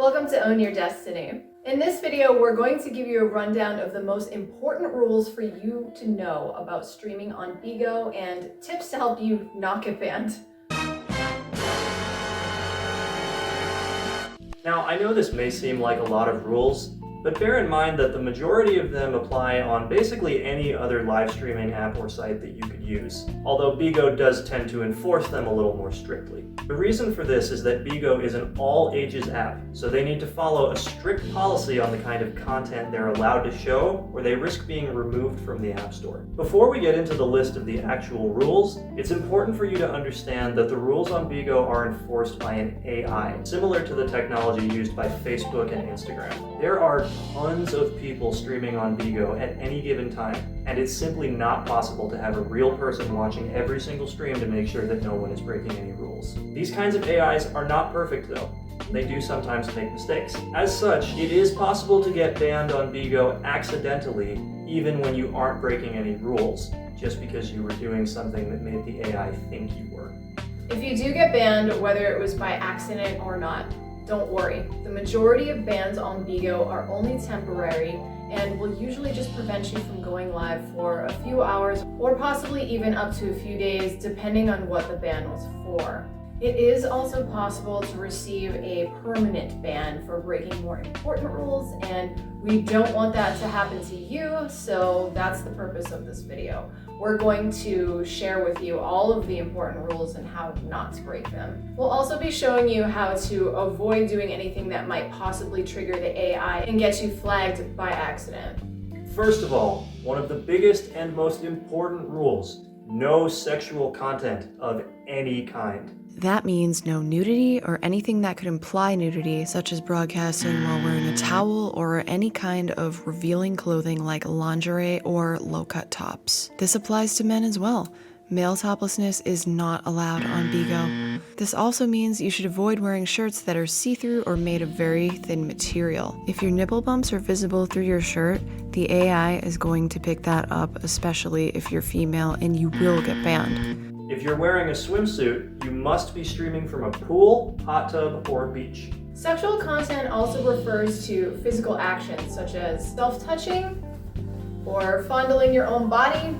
Welcome to Own Your Destiny. In this video, we're going to give you a rundown of the most important rules for you to know about streaming on BIGO and tips to help you not get banned. Now, I know this may seem like a lot of rules, but bear in mind that the majority of them apply on basically any other live streaming app or site that you could use, although BIGO does tend to enforce them a little more strictly. The reason for this is that BIGO is an all-ages app, so they need to follow a strict policy on the kind of content they're allowed to show, or they risk being removed from the App Store. Before we get into the list of the actual rules, it's important for you to understand that the rules on BIGO are enforced by an AI, similar to the technology used by Facebook and Instagram. There are tons of people streaming on BIGO at any given time, and it's simply not possible to have a real person watching every single stream to make sure that no one is breaking any rules. These kinds of AIs are not perfect though. They do sometimes make mistakes. As such, it is possible to get banned on BIGO accidentally, even when you aren't breaking any rules, just because you were doing something that made the AI think you were. If you do get banned, whether it was by accident or not, don't worry. The majority of bans on BIGO are only temporary and will usually just prevent you from going live for a few hours or possibly even up to a few days, depending on what the ban was for. It is also possible to receive a permanent ban for breaking more important rules, and we don't want that to happen to you, so that's the purpose of this video. We're going to share with you all of the important rules and how not to break them. We'll also be showing you how to avoid doing anything that might possibly trigger the AI and get you flagged by accident. First of all, one of the biggest and most important rules: no sexual content of any kind. That means no nudity or anything that could imply nudity, such as broadcasting while wearing a towel or any kind of revealing clothing like lingerie or low-cut tops. This applies to men as well. Male toplessness is not allowed on BIGO. This also means you should avoid wearing shirts that are see-through or made of very thin material. If your nipple bumps are visible through your shirt, the AI is going to pick that up, especially if you're female, and you will get banned. If you're wearing a swimsuit, you must be streaming from a pool, hot tub, or beach. Sexual content also refers to physical actions such as self-touching or fondling your own body,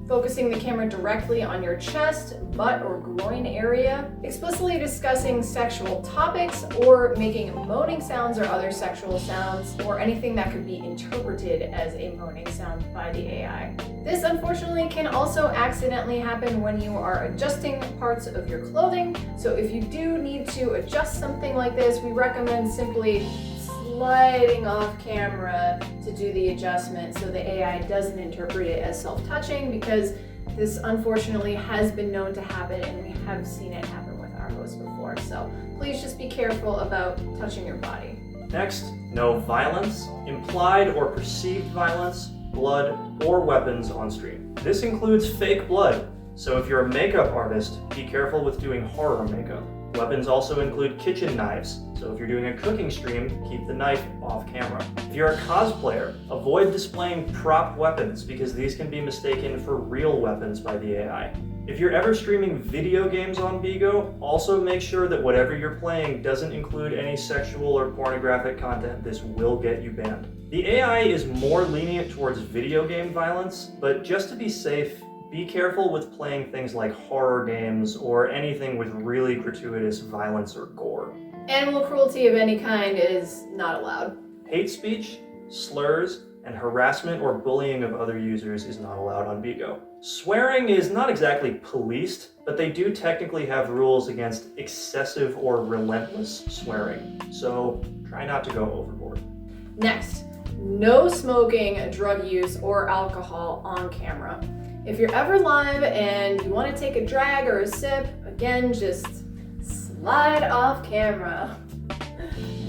focusing the camera directly on your chest, butt, or groin area, explicitly discussing sexual topics, or making moaning sounds or other sexual sounds, or anything that could be interpreted as a moaning sound by the AI. This unfortunately can also accidentally happen when you are adjusting parts of your clothing, so if you do need to adjust something like this, we recommend simply sliding off camera to do the adjustment so the AI doesn't interpret it as self-touching, because this unfortunately has been known to happen and we have seen it happen with our host before. So please just be careful about touching your body. Next, no violence, implied or perceived violence, blood, or weapons on stream. This includes fake blood, so if you're a makeup artist, be careful with doing horror makeup. Weapons also include kitchen knives, so if you're doing a cooking stream, keep the knife off camera. If you're a cosplayer, avoid displaying prop weapons because these can be mistaken for real weapons by the AI. If you're ever streaming video games on BIGO, also make sure that whatever you're playing doesn't include any sexual or pornographic content. This will get you banned. The AI is more lenient towards video game violence, but just to be safe, be careful with playing things like horror games or anything with really gratuitous violence or gore. Animal cruelty of any kind is not allowed. Hate speech, slurs, and harassment or bullying of other users is not allowed on BIGO. Swearing is not exactly policed, but they do technically have rules against excessive or relentless swearing, so try not to go overboard. Next, no smoking, drug use, or alcohol on camera. If you're ever live and you want to take a drag or a sip, again, just slide off camera.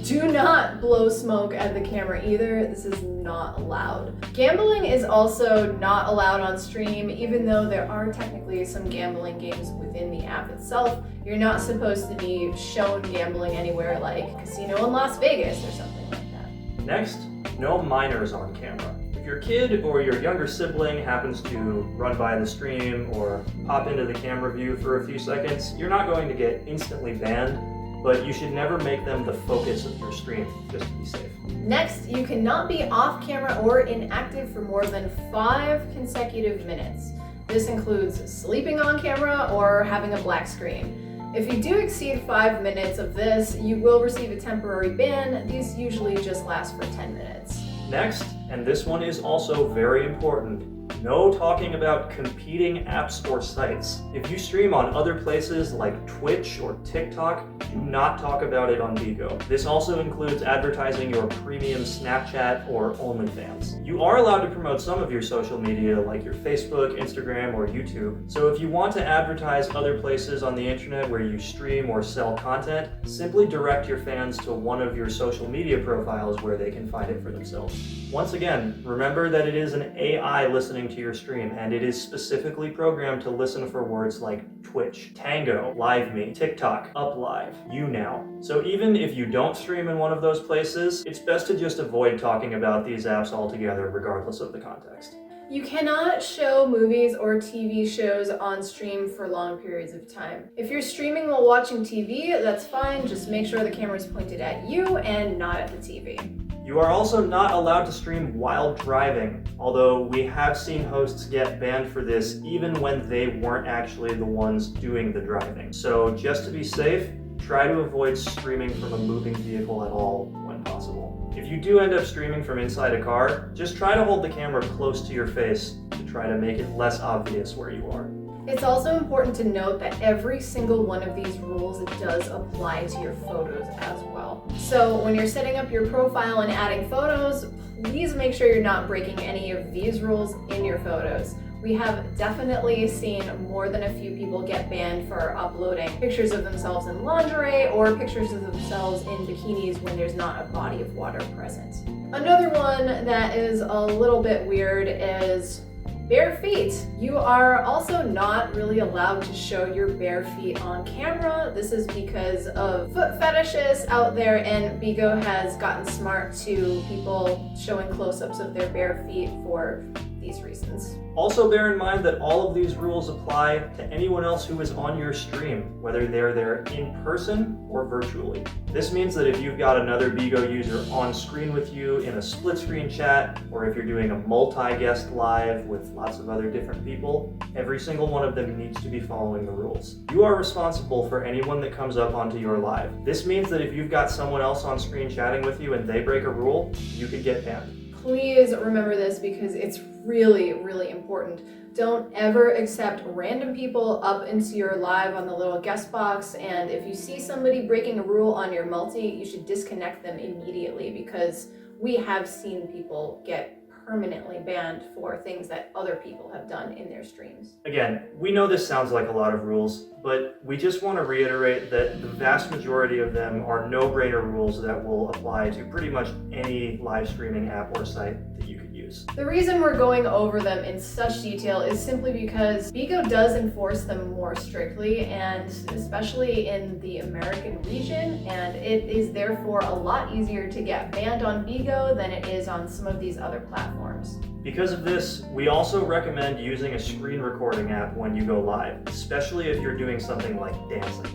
Do not blow smoke at the camera either. This is not allowed. Gambling is also not allowed on stream, even though there are technically some gambling games within the app itself. You're not supposed to be shown gambling anywhere like casino in Las Vegas or something like that. Next, no minors on camera. If your kid or your younger sibling happens to run by the stream or pop into the camera view for a few seconds, you're not going to get instantly banned, but you should never make them the focus of your stream, just to be safe. Next, you cannot be off camera or inactive for more than 5 consecutive minutes. This includes sleeping on camera or having a black screen. If you do exceed 5 minutes of this, you will receive a temporary ban. These usually just last for 10 minutes. Next, and this one is also very important, no talking about competing apps or sites. If you stream on other places like Twitch or TikTok, do not talk about it on BIGO. This also includes advertising your premium Snapchat or OnlyFans. You are allowed to promote some of your social media like your Facebook, Instagram, or YouTube. So if you want to advertise other places on the internet where you stream or sell content, simply direct your fans to one of your social media profiles where they can find it for themselves. Once again, remember that it is an AI listening to your stream, and it is specifically programmed to listen for words like Twitch, Tango, LiveMe, TikTok, UpLive, YouNow. So even if you don't stream in one of those places, it's best to just avoid talking about these apps altogether, regardless of the context. You cannot show movies or TV shows on stream for long periods of time. If you're streaming while watching TV, that's fine. Just make sure the camera is pointed at you and not at the TV. You are also not allowed to stream while driving, although we have seen hosts get banned for this even when they weren't actually the ones doing the driving. So just to be safe, try to avoid streaming from a moving vehicle at all when possible. If you do end up streaming from inside a car, just try to hold the camera close to your face to try to make it less obvious where you are. It's also important to note that every single one of these rules does apply to your photos as well. So when you're setting up your profile and adding photos, please make sure you're not breaking any of these rules in your photos. We have definitely seen more than a few people get banned for uploading pictures of themselves in lingerie or pictures of themselves in bikinis when there's not a body of water present. Another one that is a little bit weird is bare feet. You are also not really allowed to show your bare feet on camera. This is because of foot fetishists out there, and BIGO has gotten smart to people showing close-ups of their bare feet for these reasons. Also bear in mind that all of these rules apply to anyone else who is on your stream, whether they're there in person or virtually. This means that if you've got another BIGO user on screen with you in a split screen chat, or if you're doing a multi-guest live with lots of other different people, every single one of them needs to be following the rules. You are responsible for anyone that comes up onto your live. This means that if you've got someone else on screen chatting with you and they break a rule, you could get banned. Please remember this because it's really, really important. Don't ever accept random people up into your live on the little guest box, and if you see somebody breaking a rule on your multi, you should disconnect them immediately because we have seen people get permanently banned for things that other people have done in their streams. Again, we know this sounds like a lot of rules, but we just want to reiterate that the vast majority of them are no-brainer rules that will apply to pretty much any live streaming app or site that you could use. The reason we're going over them in such detail is simply because BIGO does enforce them more strictly, and especially in the American region, and it is therefore a lot easier to get banned on BIGO than it is on some of these other platforms. Because of this, we also recommend using a screen recording app when you go live, especially if you're doing something like dancing.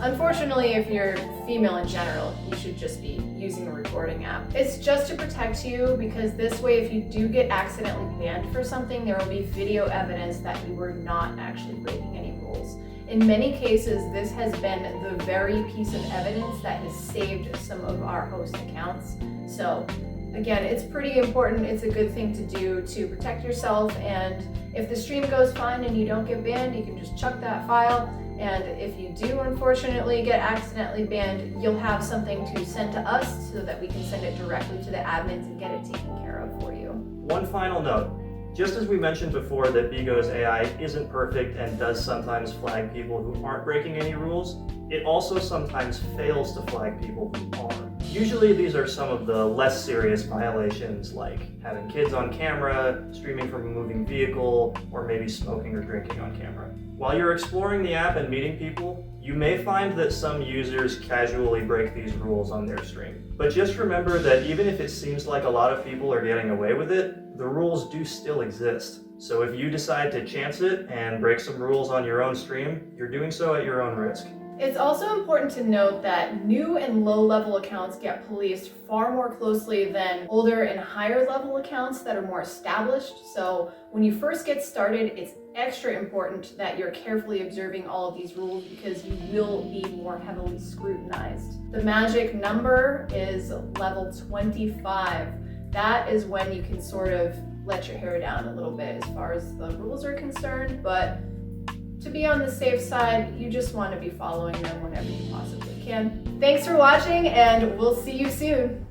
Unfortunately, if you're female in general, you should just be using a recording app. It's just to protect you because this way, if you do get accidentally banned for something, there will be video evidence that you were not actually breaking any rules. In many cases, this has been the very piece of evidence that has saved some of our host accounts. So again, it's pretty important. It's a good thing to do to protect yourself, and if the stream goes fine and you don't get banned, you can just chuck that file. And if you do unfortunately get accidentally banned, you'll have something to send to us so that we can send it directly to the admins and get it taken care of for you. One final note. Just as we mentioned before that BIGO's AI isn't perfect and does sometimes flag people who aren't breaking any rules, it also sometimes fails to flag people who are. Usually these are some of the less serious violations like having kids on camera, streaming from a moving vehicle, or maybe smoking or drinking on camera. While you're exploring the app and meeting people, you may find that some users casually break these rules on their stream. But just remember that even if it seems like a lot of people are getting away with it, the rules do still exist. So if you decide to chance it and break some rules on your own stream, you're doing so at your own risk. It's also important to note that new and low-level accounts get policed far more closely than older and higher-level accounts that are more established. So when you first get started, it's extra important that you're carefully observing all of these rules because you will be more heavily scrutinized. The magic number is level 25. That is when you can sort of let your hair down a little bit as far as the rules are concerned, but to be on the safe side, you just want to be following them whenever you possibly can. Thanks for watching, and we'll see you soon.